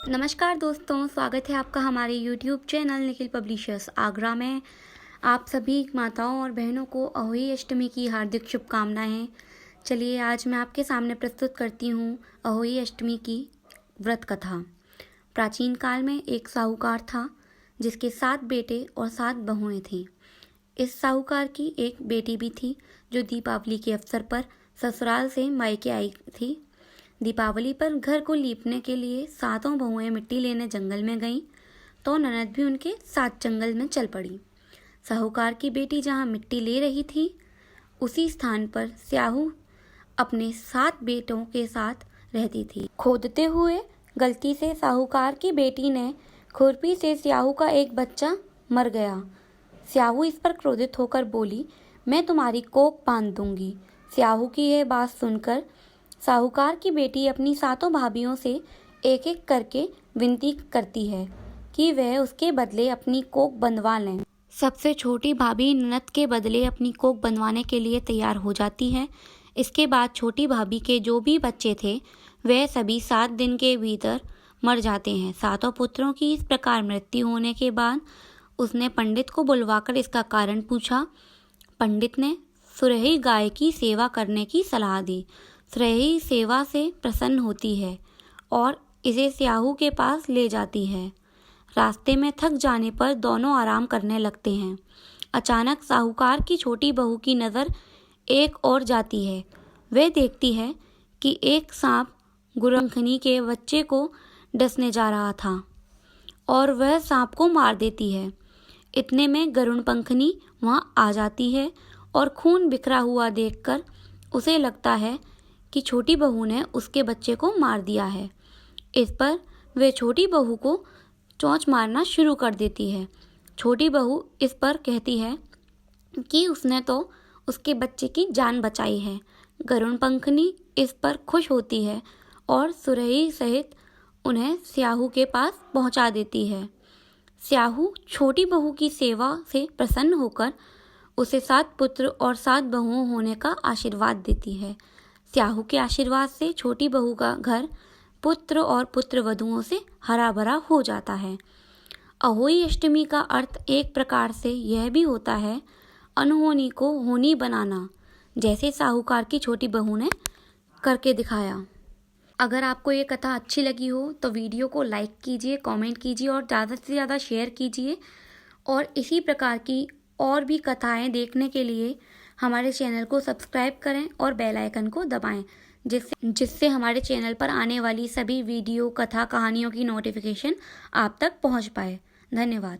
नमस्कार दोस्तों, स्वागत है आपका हमारे YouTube channel Nikhil publishers Agra में। आप सभी माताओं और बहनों को अहोई अष्टमी की हार्दिक शुभकामनाएं। चलिए आज मैं आपके सामने प्रस्तुत करती हूँ अहोई अष्टमी की व्रत कथा। प्राचीन काल में एक साहूकार था जिसके 7 बेटे और 7 बहुएं थीं। इस साहूकार की एक बेटी भी थी जो दीपावली के अवसर पर ससुराल से मायके आई थी। दीपावली पर घर को लीपने के लिए 7 बहुएं मिट्टी लेने जंगल में गईं तो ननद भी उनके साथ जंगल में चल पड़ी। साहूकार की बेटी जहाँ मिट्टी ले रही थी उसी स्थान पर स्याहू अपने 7 बेटों के साथ रहती थी। खोदते हुए गलती से साहूकार की बेटी ने खुरपी से स्याहू का एक बच्चा मर गया। स्याहू इस पर क्रोधित होकर बोली, मैं तुम्हारी कोख बांध दूंगी। स्याहू की यह बात सुनकर साहूकार की बेटी अपनी 7 भाभियों से एक एक करके विनती करती है कि वह उसके बदले अपनी कोख बंधवा लें। सबसे छोटी भाभी ननद के बदले अपनी कोख बंधवाने के लिए तैयार हो जाती है। इसके बाद छोटी भाभी के जो भी बच्चे थे वह सभी 7 दिन के भीतर मर जाते हैं। 7 पुत्रों की इस प्रकार मृत्यु होने के बाद उसने पंडित को बुलवाकर इसका कारण पूछा। पंडित ने सुरही गाय की सेवा करने की सलाह दी। सुरही सेवा से प्रसन्न होती है और इसे स्याहू के पास ले जाती है। रास्ते में थक जाने पर दोनों आराम करने लगते हैं। अचानक साहूकार की छोटी बहू की नज़र एक और जाती है। वह देखती है कि एक सांप गुरंखनी के बच्चे को डसने जा रहा था और वह सांप को मार देती है। इतने में गरुण पंखनी वहां आ जाती है और खून बिखरा हुआ देखकर उसे लगता है कि छोटी बहू ने उसके बच्चे को मार दिया है। इस पर वे छोटी बहू को चोंच मारना शुरू कर देती है। छोटी बहू इस पर कहती है कि उसने तो उसके बच्चे की जान बचाई है। गरुण पंखनी इस पर खुश होती है और सुरही सहित उन्हें स्याहू के पास पहुंचा देती है। स्याहू छोटी बहू की सेवा से प्रसन्न होकर उसे 7 पुत्र और 7 बहुओं होने का आशीर्वाद देती है। स्याहू के आशीर्वाद से छोटी बहू का घर पुत्र और पुत्र वधुओं से हरा भरा हो जाता है। अहोई अष्टमी का अर्थ एक प्रकार से यह भी होता है अनहोनी को होनी बनाना, जैसे साहूकार की छोटी बहू ने करके दिखाया। अगर आपको ये कथा अच्छी लगी हो तो वीडियो को लाइक कीजिए, कमेंट कीजिए और ज़्यादा से ज़्यादा शेयर कीजिए। और इसी प्रकार की और भी कथाएं देखने के लिए हमारे चैनल को सब्सक्राइब करें और बेल आइकन को दबाएं, जिससे हमारे चैनल पर आने वाली सभी वीडियो, कथा, कहानियों की नोटिफिकेशन आप तक पहुंच पाए। धन्यवाद।